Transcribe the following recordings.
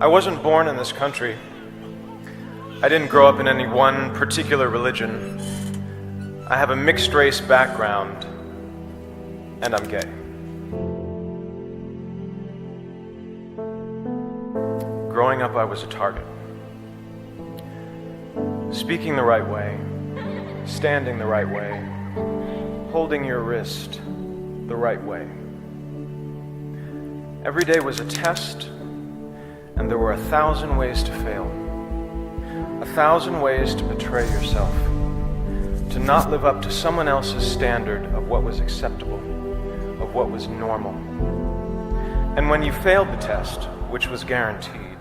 I wasn't born in this country. I didn't grow up in any one particular religion. I have a mixed race background, and I'm gay. Growing up, I was a target. Speaking the right way, standing the right way, holding your wrist the right way. Every day was a test, and there were 1,000 ways to fail. 1,000 ways to betray yourself, to not live up to someone else's standard of what was acceptable, of what was normal. And when you failed the test, which was guaranteed,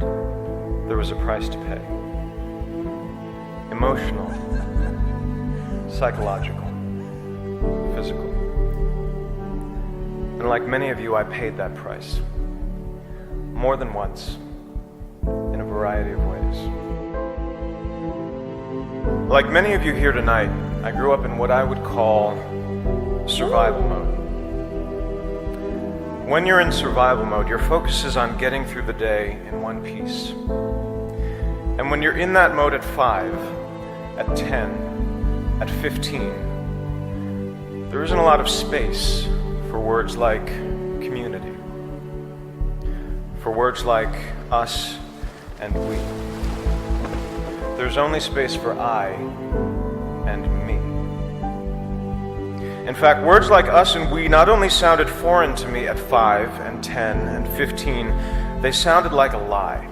there was a price to pay. Emotional, psychological, physical. And like many of you, I paid that price. More than once, in a variety of ways. Like many of you here tonight, I grew up in what I would call survival mode. When you're in survival mode, your focus is on getting through the day in one piece. And when you're in that mode at 5, at 10, at 15, there isn't a lot of space for words like community, for words like us and we. There's only space for I and me. In fact, words like us and we not only sounded foreign to me at 5 and 10 and 15, they sounded like a lie.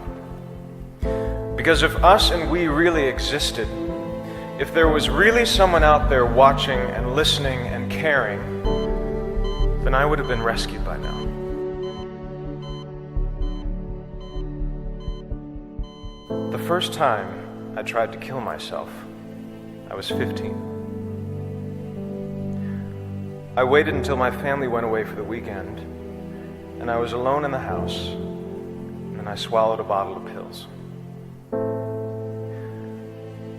Because if us and we really existed, if there was really someone out there watching and listening and caring, then I would have been rescued by now. The first time I tried to kill myself, I was 15. I waited until my family went away for the weekend, and I was alone in the house, and I swallowed a bottle of pills.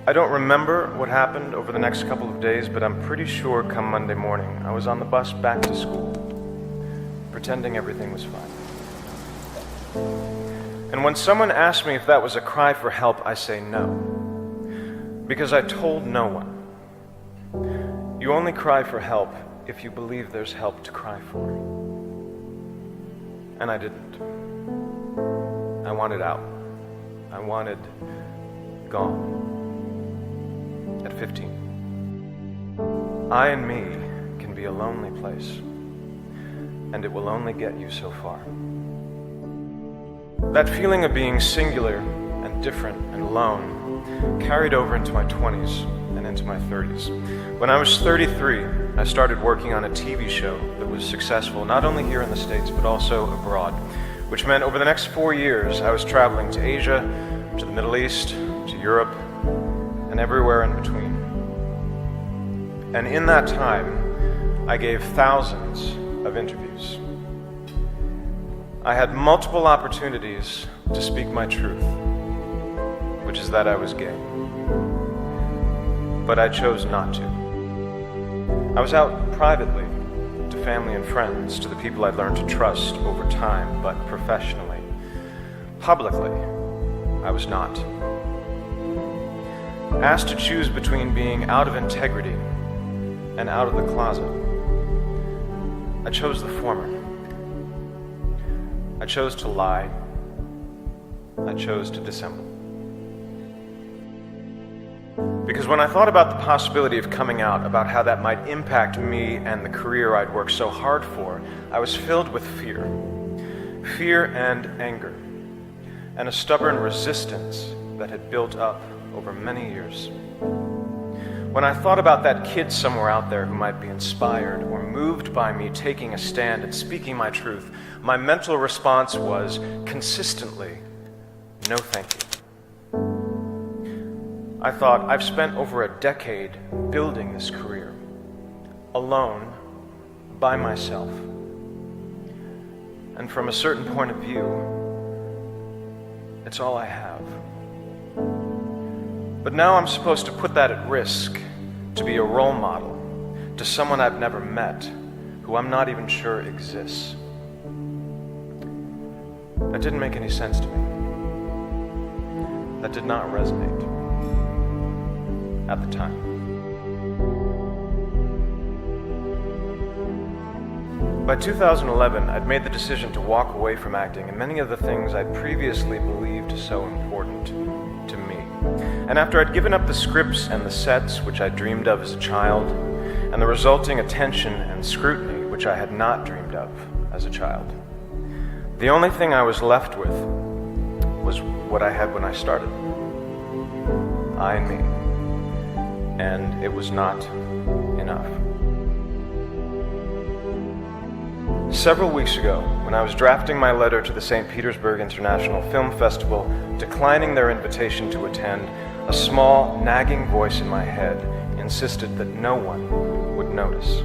I don't remember what happened over the next couple of days, but I'm pretty sure come Monday morning, I was on the bus back to school, pretending everything was fine. And when someone asks me if that was a cry for help, I say no, because I told no one. You only cry for help if you believe there's help to cry for. And I didn't. I wanted out. I wanted gone. At 15. I and me can be a lonely place, and it will only get you so far. That feeling of being singular and different and alone carried over into my 20s and into my 30s. When I was 33, I started working on a TV show that was successful not only here in the States but also abroad, which meant over the next 4 years I was traveling to Asia, to the Middle East, to Europe, and everywhere in between. And in that time, I gave thousands of interviews. I had multiple opportunities to speak my truth, which is that I was gay. But I chose not to. I was out privately, to family and friends, to the people I'd learned to trust over time, but professionally. Publicly, I was not. Asked to choose between being out of integrity and out of the closet, I chose the former. I chose to lie. I chose to dissemble. Because when I thought about the possibility of coming out, about how that might impact me and the career I'd worked so hard for, I was filled with fear. Fear and anger, and a stubborn resistance that had built up over many years. When I thought about that kid somewhere out there who might be inspired or moved by me taking a stand and speaking my truth, my mental response was consistently, no thank you. I thought, I've spent over a decade building this career, alone, by myself. And from a certain point of view, it's all I have. But now I'm supposed to put that at risk to be a role model to someone I've never met, who I'm not even sure exists. That didn't make any sense to me. that did not resonate at the time. By 2011, I'd made the decision to walk away from acting and many of the things I'd previously believed so important to me. And after I'd given up the scripts and the sets which I dreamed of as a child, and the resulting attention and scrutiny which I had not dreamed of as a child, the only thing I was left with was what I had when I started. I and me. And it was not enough. Several weeks ago, when I was drafting my letter to the St. Petersburg International Film Festival, declining their invitation to attend, a small, nagging voice in my head insisted that no one would notice,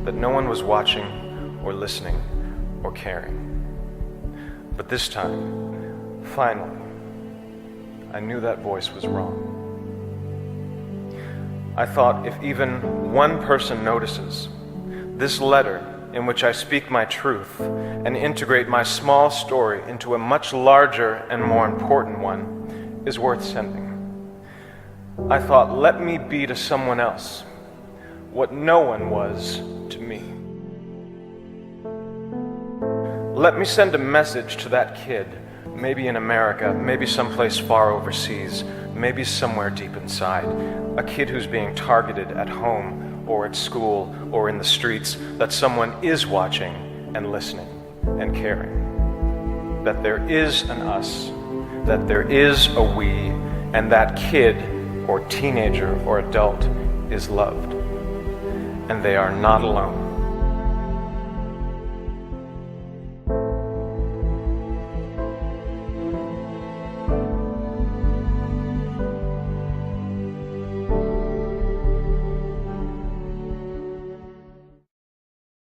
that no one was watching or listening or caring. But this time, finally, I knew that voice was wrong. I thought, if even one person notices, this letter, in which I speak my truth and integrate my small story into a much larger and more important one, is worth sending. I thought, let me be to someone else what no one was to me. Let me send a message to that kid, maybe in America, maybe someplace far overseas, maybe somewhere deep inside, a kid who's being targeted at home or at school or in the streets, that someone is watching and listening and caring. That there is an us, that there is a we, and that kid or teenager or adult is loved. And they are not alone.